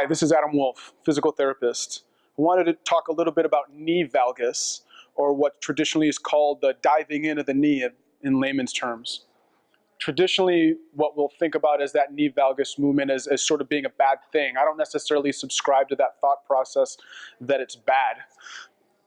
this is Adam Wolf, physical therapist. I wanted to talk a little bit about knee valgus, or what traditionally is called the diving in of the knee in layman's terms. Traditionally, what we'll think about is that knee valgus movement as sort of being a bad thing. I don't necessarily subscribe to that thought process that it's bad.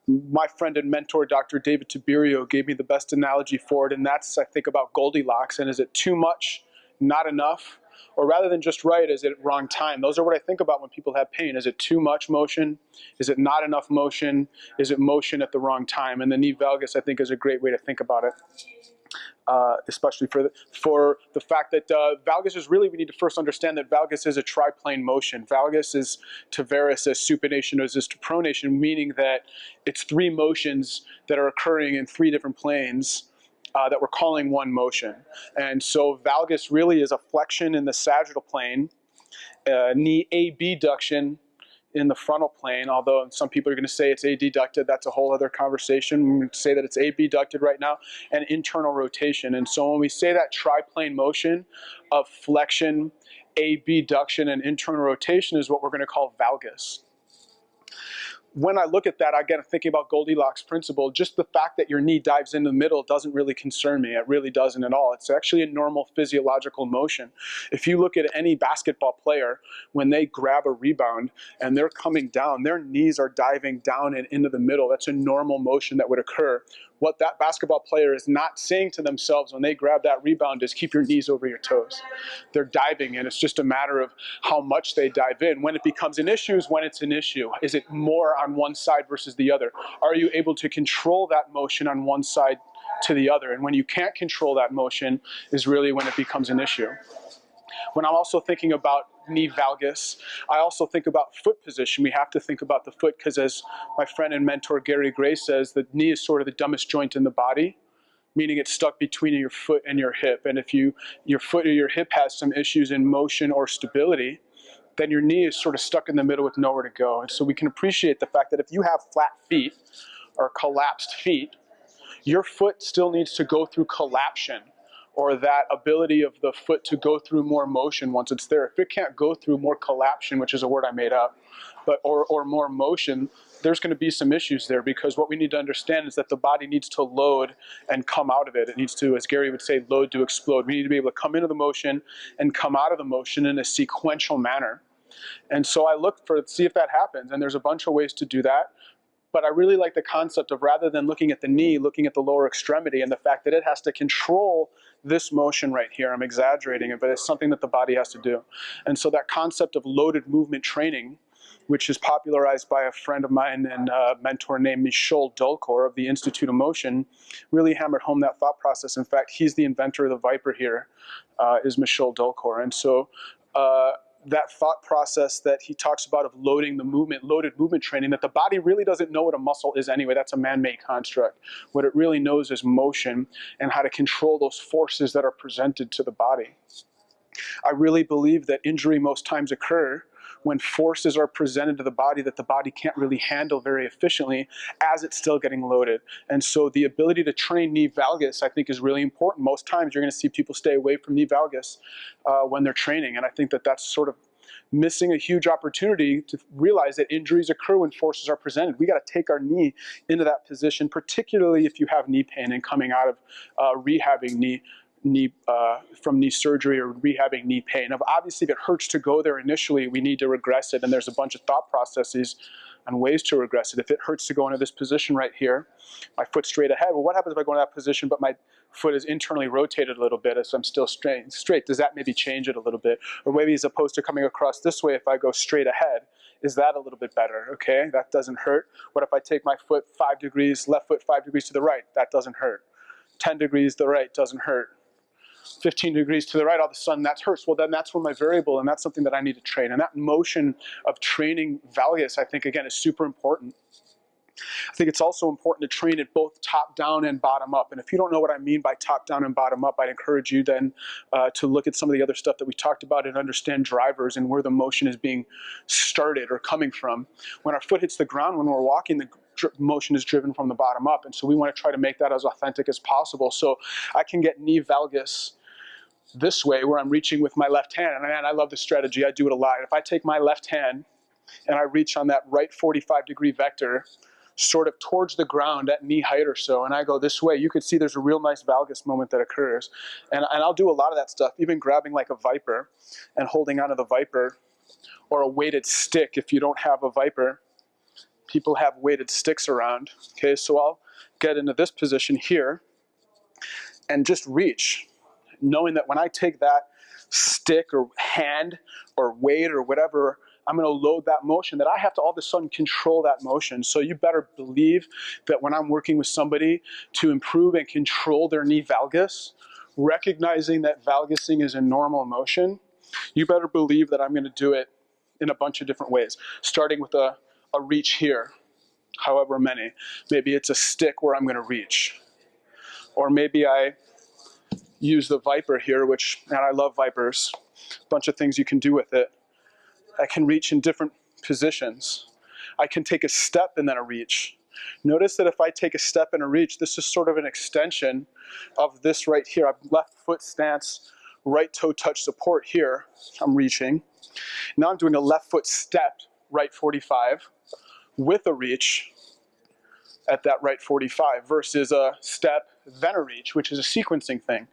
My friend and mentor, Dr. David Tiberio, gave me the best analogy for it, and that's, I think, about Goldilocks. And is it too much, not enough? Or rather than just right, is it wrong time? Those are what I think about when people have pain. Is it too much motion? Is it not enough motion? Is it motion at the wrong time? And the knee valgus, I think, is a great way to think about it. Especially for the fact that valgus is really, we need to first understand that valgus is a triplane motion. Valgus is to varus as supination as is to pronation, meaning that it's three motions that are occurring in three different planes that we're calling one motion. And so valgus really is a flexion in the sagittal plane, knee abduction in the frontal plane, although some people are going to say it's adducted. That's a whole other conversation. We would say that it's abducted right now, and internal rotation. And so when we say that triplane motion of flexion, abduction, and internal rotation is what we're going to call valgus. When I look at that, I get thinking about Goldilocks principle. Just the fact that your knee dives in the middle doesn't really concern me. It really doesn't at all. It's actually a normal physiological motion. If you look at any basketball player, when they grab a rebound and they're coming down, their knees are diving down and into the middle. That's a normal motion that would occur. What that basketball player is not saying to themselves when they grab that rebound is keep your knees over your toes. They're diving in. It's just a matter of how much they dive in. When it becomes an issue is when it's an issue. Is it more on one side versus the other? Are you able to control that motion on one side to the other? And when you can't control that motion is really when it becomes an issue. When I'm also thinking about knee valgus, I also think about foot position. We have to think about the foot because, as my friend and mentor Gary Gray says, the knee is sort of the dumbest joint in the body, meaning it's stuck between your foot and your hip. And if your foot or your hip has some issues in motion or stability, then your knee is sort of stuck in the middle with nowhere to go. And so we can appreciate the fact that if you have flat feet or collapsed feet, your foot still needs to go through collapsion, or that ability of the foot to go through more motion once it's there. If it can't go through more collapsion, which is a word I made up, or more motion, there's going to be some issues there, because what we need to understand is that the body needs to load and come out of it. It needs to, as Gary would say, load to explode. We need to be able to come into the motion and come out of the motion in a sequential manner. And so I look to see if that happens, and there's a bunch of ways to do that. But I really like the concept of, rather than looking at the knee, looking at the lower extremity and the fact that it has to control this motion right here. I'm exaggerating it, but it's something that the body has to do. And so that concept of loaded movement training, which is popularized by a friend of mine and mentor named Michel Dulcor of the Institute of Motion, really hammered home that thought process. In fact, he's the inventor of the Viper here, is Michel Dulcor. And so that thought process that he talks about of loaded movement training, that the body really doesn't know what a muscle is anyway. That's a man-made construct. What it really knows is motion and how to control those forces that are presented to the body. I really believe that injury most times occur when forces are presented to the body that the body can't really handle very efficiently as it's still getting loaded. And so the ability to train knee valgus, I think, is really important. Most times you're going to see people stay away from knee valgus when they're training. And I think that that's sort of missing a huge opportunity to realize that injuries occur when forces are presented. We got to take our knee into that position, particularly if you have knee pain and coming out of rehabbing from knee surgery or rehabbing knee pain. Now, obviously, if it hurts to go there initially, we need to regress it, and there's a bunch of thought processes and ways to regress it. If it hurts to go into this position right here, my foot straight ahead, well, what happens if I go into that position but my foot is internally rotated a little bit as I'm still straight? Does that maybe change it a little bit? Or maybe as opposed to coming across this way, if I go straight ahead, is that a little bit better? Okay, that doesn't hurt. What if I take my foot 5 degrees, left foot 5 degrees to the right? That doesn't hurt. 10 degrees to the right doesn't hurt. 15 degrees to the right, all of a sudden that hurts. Well, then that's where my variable, and that's something that I need to train. And that motion of training valgus, I think, again, is super important. I think it's also important to train it both top down and bottom up. And if you don't know what I mean by top down and bottom up, I'd encourage you then to look at some of the other stuff that we talked about and understand drivers and where the motion is being started or coming from. When our foot hits the ground, when we're walking, the motion is driven from the bottom up. And so we want to try to make that as authentic as possible. So I can get knee valgus this way where I'm reaching with my left hand. And man, I love this strategy. I do it a lot. If I take my left hand and I reach on that right 45-degree vector, sort of towards the ground at knee height or so, and I go this way, you could see there's a real nice valgus moment that occurs. And I'll do a lot of that stuff, even grabbing like a viper and holding onto the viper, or a weighted stick if you don't have a viper. People have weighted sticks around. Okay, so I'll get into this position here and just reach, knowing that when I take that stick or hand or weight or whatever, I'm going to load that motion, that I have to all of a sudden control that motion. So you better believe that when I'm working with somebody to improve and control their knee valgus, recognizing that valgusing is a normal motion, you better believe that I'm going to do it in a bunch of different ways, starting with a reach here, however many. Maybe it's a stick where I'm going to reach. Or maybe I use the viper here, which, man, I love vipers. A bunch of things you can do with it. I can reach in different positions. I can take a step and then a reach. Notice that if I take a step and a reach, this is sort of an extension of this right here. I'm left foot stance, right toe touch support here. I'm reaching. Now I'm doing a left foot step, right 45, with a reach at that right 45 versus a step, then a reach, which is a sequencing thing.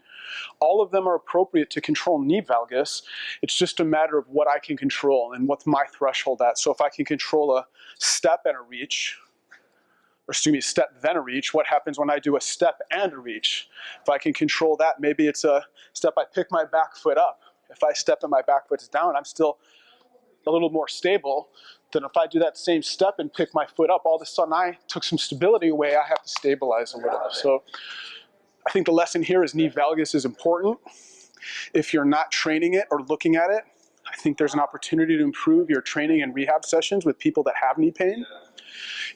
All of them are appropriate to control knee valgus. It's just a matter of what I can control and what's my threshold at. So if I can control a step and a reach, or excuse me, step then a reach, what happens when I do a step and a reach? If I can control that, maybe it's a step I pick my back foot up. If I step and my back foot's down, I'm still a little more stable than if I do that same step and pick my foot up. All of a sudden I took some stability away, I have to stabilize a little. So I think the lesson here is knee valgus is important. If you're not training it or looking at it, I think there's an opportunity to improve your training and rehab sessions with people that have knee pain.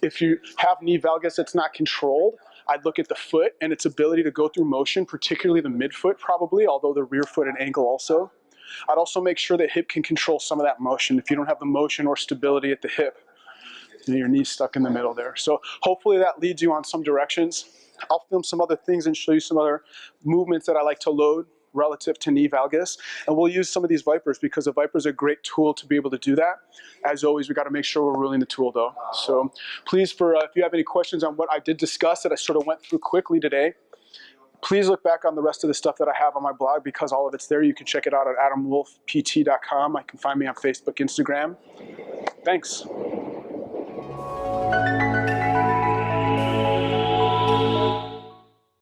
If you have knee valgus that's not controlled, I'd look at the foot and its ability to go through motion, particularly the midfoot probably, although the rear foot and ankle also. I'd also make sure that hip can control some of that motion. If you don't have the motion or stability at the hip, your knee's stuck in the middle there. So hopefully that leads you on some directions. I'll film some other things and show you some other movements that I like to load relative to knee valgus. And we'll use some of these vipers because a viper is a great tool to be able to do that. As always, we got to make sure we're ruling the tool though. So please, if you have any questions on what I did discuss that I sort of went through quickly today, please look back on the rest of the stuff that I have on my blog because all of it's there. You can check it out at adamwolfpt.com. I can find me on Facebook, Instagram. Thanks.